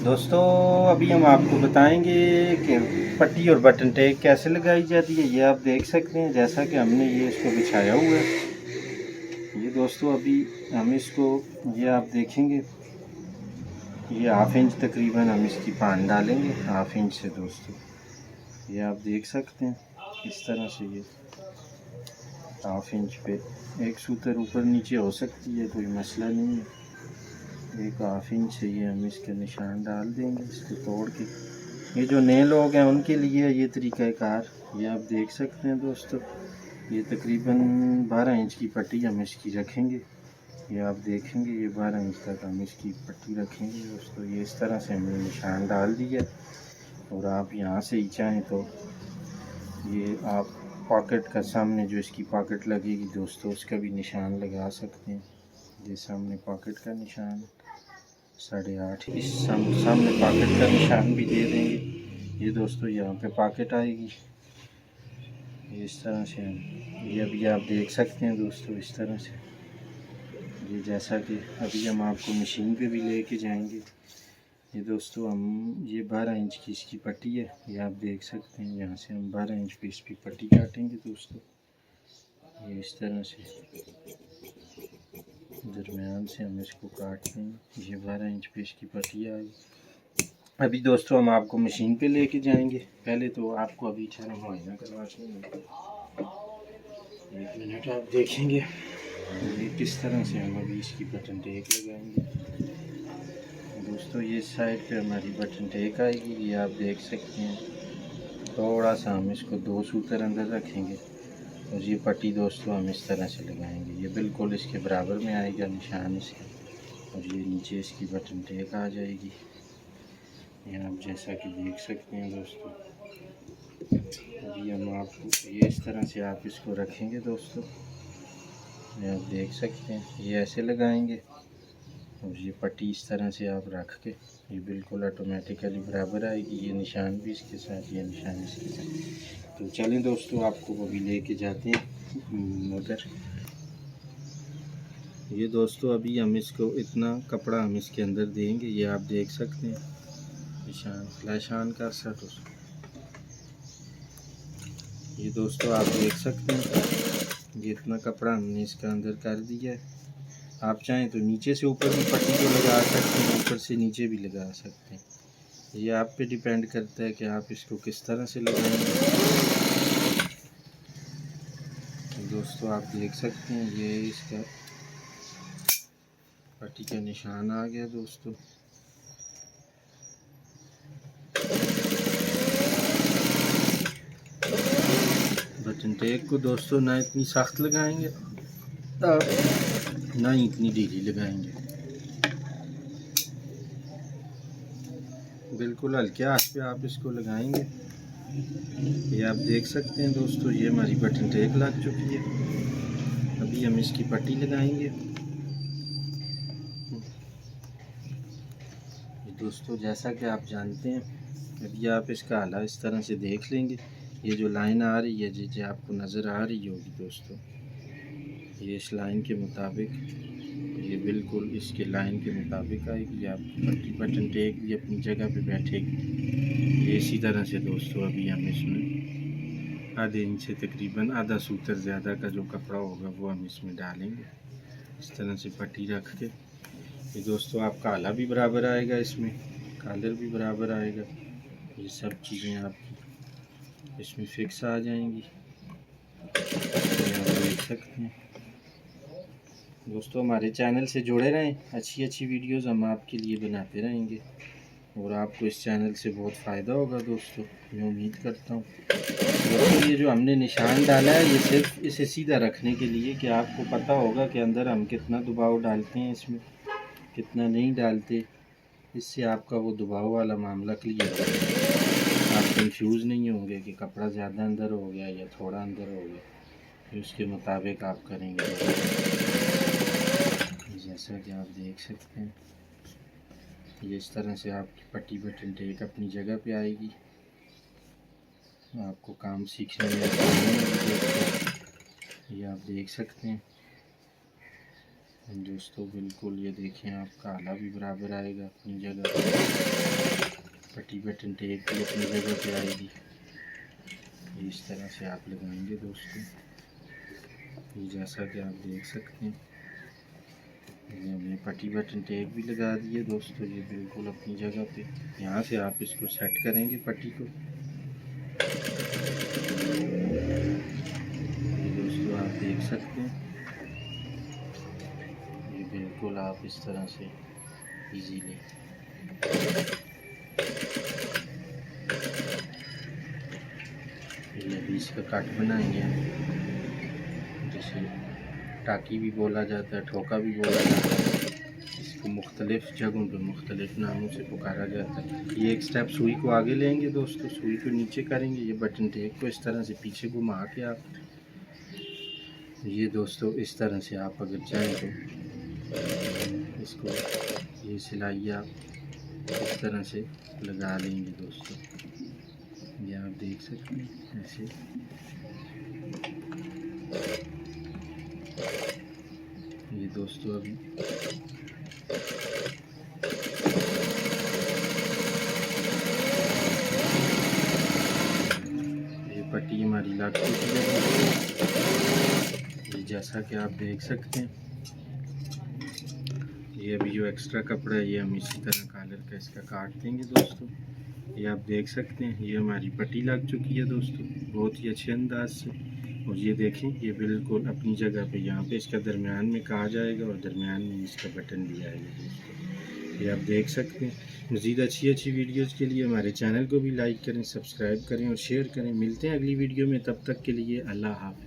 दोस्तों अभी हम आपको बताएंगे कि पट्टी और बटन टेक कैसे लगाई जाती है। ये आप देख सकते हैं जैसा कि हमने ये इसको बिछाया हुआ है। ये दोस्तों अभी हम इसको ये आप देखेंगे ये हाफ इंच तकरीबन हम इसकी पान डालेंगे हाफ इंच से। दोस्तों ये आप देख सकते हैं इस तरह से ये हाफ इंच पे एक सूतर ऊपर नीचे हो सकती है, कोई मसला नहीं है। एक हाफ इंच से ये हम इसके निशान डाल देंगे इसको तोड़ के। ये जो नए लोग हैं उनके लिए ये तरीक़ाकार ये आप देख सकते हैं। दोस्तों ये तकरीबन 12 इंच की पट्टी हम इसकी रखेंगे। ये आप देखेंगे ये 12 इंच तक हम इसकी पट्टी रखेंगे। दोस्तों ये इस तरह से हमने निशान डाल दिया। और आप यहाँ से ही चाहें तो ये आप पॉकेट का सामने जो इसकी पॉकेट लगेगी दोस्तों उसका भी निशान लगा सकते हैं। ये सामने पॉकेट का निशान 8.5 इस सामने पॉकेट का निशान भी दे देंगे। ये दोस्तों यहाँ पे पॉकेट आएगी ये इस तरह से ये अभी आप देख सकते हैं। दोस्तों इस तरह से ये जैसा कि अभी हम आपको मशीन पे भी लेके जाएंगे। ये दोस्तों हम ये 12 इंच की इसकी पट्टी है। ये आप देख सकते हैं यहाँ से हम 12 इंच पे इसकी पट्टी काटेंगे। दोस्तों ये इस तरह से दरमियान से हम इसको काट देंगे। ये 12 इंच पे इसकी पट्टी आई। अभी दोस्तों हम आपको मशीन पे लेके जाएंगे। पहले तो आपको अभी ठहरा मुआयना करवाते हैं। 1 मिनट आप देखेंगे ये किस तरह से हम अभी इसकी बटन टेक लगाएंगे। दोस्तों ये साइड पे हमारी बटन टेक आएगी। ये आप देख सकते हैं थोड़ा सा हम इसको 2 सूतर अंदर रखेंगे और ये पट्टी दोस्तों हम इस तरह से लगाएंगे। ये बिल्कुल इसके बराबर में आएगा निशान इसका और ये नीचे इसकी बटन टेक आ जाएगी। ये आप जैसा कि देख सकते हैं। दोस्तों अभी हम आपको ये इस तरह से आप इसको रखेंगे। दोस्तों ये आप देख सकते हैं ये ऐसे लगाएंगे और ये पट्टी इस तरह से आप रख के ये बिल्कुल ऑटोमेटिकली बराबर आएगी। ये निशान भी इसके साथ ये निशान इसके साथ। तो चलें दोस्तों आपको अभी लेके जाते हैं मगर ये दोस्तों अभी हम इसको इतना कपड़ा हम इसके अंदर देंगे। ये आप देख सकते हैं निशान कर सकते। ये दोस्तों आप देख सकते हैं ये इतना कपड़ा हमने इसका अंदर कर दिया है। आप चाहें तो नीचे से ऊपर भी पट्टी को लगा सकते हैं, ऊपर से नीचे भी लगा सकते हैं। ये आप पे डिपेंड करता है कि आप इसको किस तरह से लगाएंगे। दोस्तों आप देख सकते हैं ये इसका पट्टी का निशान आ गया। दोस्तों बटन टेक को दोस्तों ना इतनी सख्त लगाएंगे ना ही इतनी ढीली लगाएंगे। बिल्कुल हल्के हाथ पे आप इसको लगाएंगे। ये आप देख सकते हैं दोस्तों ये हमारी बटन टेक लग चुकी है। अभी हम इसकी पट्टी लगाएंगे। दोस्तों जैसा कि आप जानते हैं अभी आप इसका आला इस तरह से देख लेंगे। ये जो लाइन आ रही है जी आपको नज़र आ रही होगी दोस्तों, ये इस लाइन के मुताबिक ये बिल्कुल इसके लाइन के मुताबिक आएगी। आपकी पट्टी बटन टेक भी अपनी जगह पे बैठेगी। ये इसी तरह से दोस्तों अभी हम इसमें आधे इंच से तकरीबन आधा सूतर ज़्यादा का जो कपड़ा होगा वो हम इसमें डालेंगे। इस तरह से पट्टी रख के ये दोस्तों आपका आला भी बराबर आएगा, इसमें कॉलर भी बराबर आएगा। ये सब चीज़ें आपकी इसमें फिक्स आ जाएंगी। आप देख सकते हैं दोस्तों हमारे चैनल से जुड़े रहें। अच्छी वीडियोज़ हम आपके लिए बनाते रहेंगे और आपको इस चैनल से बहुत फ़ायदा होगा। दोस्तों मैं उम्मीद करता हूँ। दोस्तों ये जो हमने निशान डाला है ये सिर्फ इसे सीधा रखने के लिए कि आपको पता होगा कि अंदर हम कितना दबाव डालते हैं, इसमें कितना नहीं डालते। इससे आपका वो दबाव वाला मामला क्लियर होगा। आप कंफ्यूज नहीं होंगे कि कपड़ा ज़्यादा अंदर हो गया या थोड़ा अंदर हो गया, फिर उसके मुताबिक आप करेंगे। जैसा कि आप देख सकते हैं ये इस तरह से आपकी पट्टी बटन टेक अपनी जगह पे आएगी। आपको काम सीखने में आसानी होगी। ये आप देख सकते हैं दोस्तों बिल्कुल ये देखें, आपका आला भी बराबर आएगा अपनी जगह, पट्टी बटन टेप भी अपनी जगह पे आएगी। इस तरह से आप लगाएंगे दोस्तों। ये जैसा कि आप देख सकते हैं, ये हमने पट्टी बटन टेप भी लगा दिए दोस्तों, ये बिल्कुल अपनी जगह पे। यहाँ से आप इसको सेट करेंगे पट्टी को। ये दोस्तों आप देख सकते हैं, ये बिल्कुल आप इस तरह से इजीली ये अभी इसका कट बनाएंगे, जिसे टाकी भी बोला जाता है, ठोका भी बोला जाता है। इसको मुख्तलिफ़ जगहों पर मुख्तलिफ़ नामों से पुकारा जाता है। ये एक स्टेप सुई को आगे लेंगे दोस्तों, सुई को नीचे करेंगे, ये बटन टेप को इस तरह से पीछे घुमा के आप, ये दोस्तों इस तरह से आप अगर चाहें तो इसको, ये सिलाई आप इस तरह से लगा लेंगे दोस्तों। ये आप देख सकते हैं ऐसे। ये दोस्तों अभी ये पट्टी हमारी लग चुकी है। ये जैसा कि आप देख सकते हैं, ये अभी जो एक्स्ट्रा कपड़ा है ये हम इसी तरह कॉलर का इसका काट देंगे दोस्तों। ये आप देख सकते हैं, ये हमारी पट्टी लग चुकी है दोस्तों, बहुत ही अच्छे अंदाज से। और ये देखें, ये बिल्कुल अपनी जगह पे, यहाँ पे इसका दरमियान में कहा जाएगा और दरमियान में इसका बटन भी आएगा दोस्तों। ये आप देख सकते हैं। मज़ीद अच्छी वीडियोज़ के लिए हमारे चैनल को भी लाइक करें, सब्सक्राइब करें और शेयर करें। मिलते हैं अगली वीडियो में, तब तक के लिए अल्लाह हाफ़िज़।